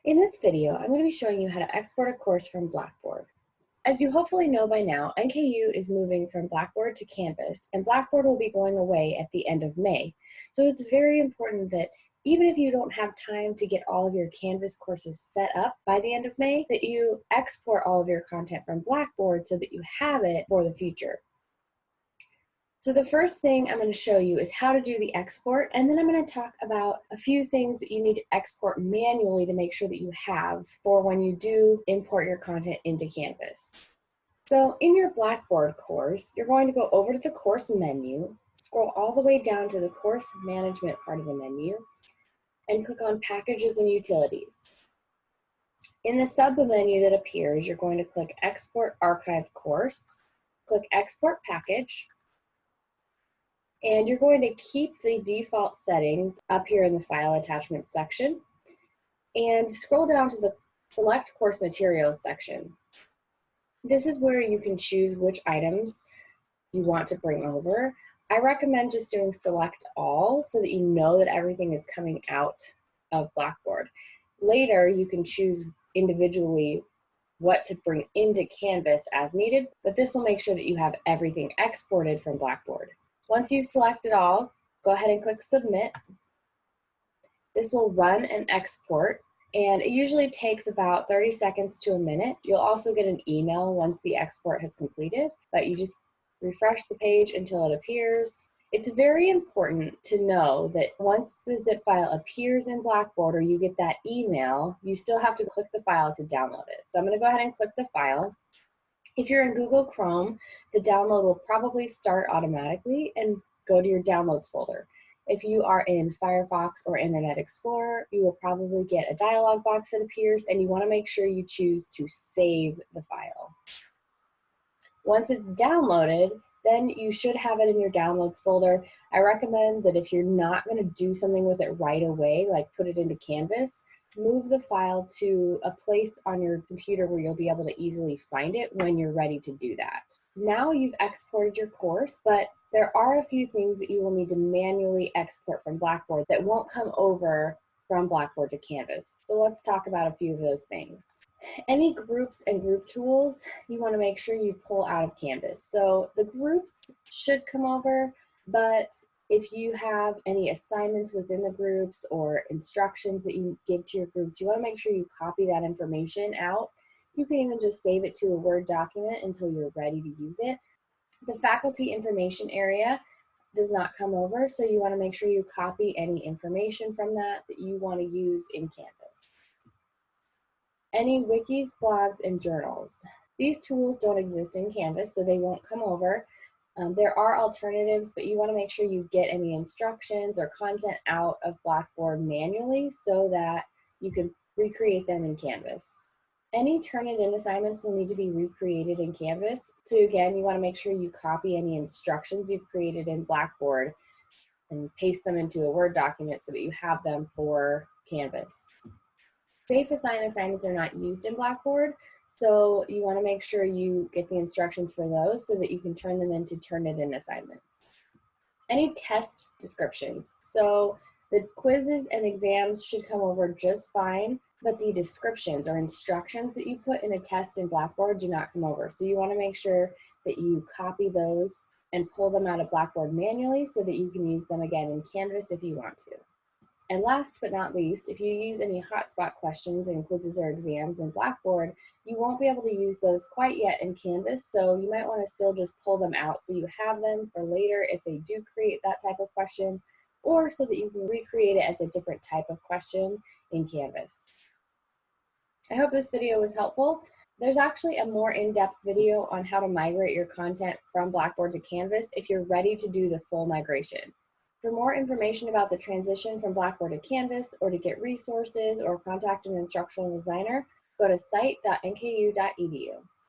In this video, I'm going to be showing you how to export a course from Blackboard. As you hopefully know by now, NKU is moving from Blackboard to Canvas, and Blackboard will be going away at the end of May. So it's very important that even if you don't have time to get all of your Canvas courses set up by the end of May, that you export all of your content from Blackboard so that you have it for the future. So the first thing I'm going to show you is how to do the export, and then I'm going to talk about a few things that you need to export manually to make sure that you have for when you do import your content into Canvas. So in your Blackboard course, you're going to go over to the course menu, scroll all the way down to the course management part of the menu, and click on Packages and Utilities. In the sub-menu that appears, you're going to click Export Archive Course, click Export Package, and you're going to keep the default settings up here in the File Attachments section, and scroll down to the Select Course Materials section. This is where you can choose which items you want to bring over. I recommend just doing Select All so that you know that everything is coming out of Blackboard. Later, you can choose individually what to bring into Canvas as needed, but this will make sure that you have everything exported from Blackboard. Once you've selected all, go ahead and click Submit. This will run an export, and it usually takes about 30 seconds to a minute. You'll also get an email once the export has completed, but you just refresh the page until it appears. It's very important to know that once the zip file appears in Blackboard or you get that email, you still have to click the file to download it. So I'm going to go ahead and click the file. If you're in Google Chrome, the download will probably start automatically and go to your Downloads folder. If you are in Firefox or Internet Explorer, you will probably get a dialog box that appears, and you want to make sure you choose to save the file. Once it's downloaded, then you should have it in your Downloads folder. I recommend that if you're not going to do something with it right away, like put it into Canvas, move the file to a place on your computer where you'll be able to easily find it when you're ready to do that. Now you've exported your course, but there are a few things that you will need to manually export from Blackboard that won't come over from Blackboard to Canvas. So let's talk about a few of those things. Any groups and group tools, you want to make sure you pull out of Canvas. So the groups should come over, but if you have any assignments within the groups or instructions that you give to your groups, you want to make sure you copy that information out. You can even just save it to a Word document until you're ready to use it. The faculty information area does not come over, so you want to make sure you copy any information from that you want to use in Canvas. Any wikis, blogs, and journals. These tools don't exist in Canvas, so they won't come over. There are alternatives, but you want to make sure you get any instructions or content out of Blackboard manually so that you can recreate them in Canvas. Any Turnitin assignments will need to be recreated in Canvas. So again, you want to make sure you copy any instructions you've created in Blackboard and paste them into a Word document so that you have them for Canvas. Safe assign assignments are not used in Blackboard, so you want to make sure you get the instructions for those so that you can turn them into Turnitin assignments. Any test descriptions. So the quizzes and exams should come over just fine, but the descriptions or instructions that you put in a test in Blackboard do not come over. So you want to make sure that you copy those and pull them out of Blackboard manually so that you can use them again in Canvas if you want to. And last but not least, if you use any hotspot questions in quizzes or exams in Blackboard, you won't be able to use those quite yet in Canvas, so you might want to still just pull them out so you have them for later if they do create that type of question, or so that you can recreate it as a different type of question in Canvas. I hope this video was helpful. There's actually a more in-depth video on how to migrate your content from Blackboard to Canvas if you're ready to do the full migration. For more information about the transition from Blackboard to Canvas, or to get resources or contact an instructional designer, go to site.nku.edu.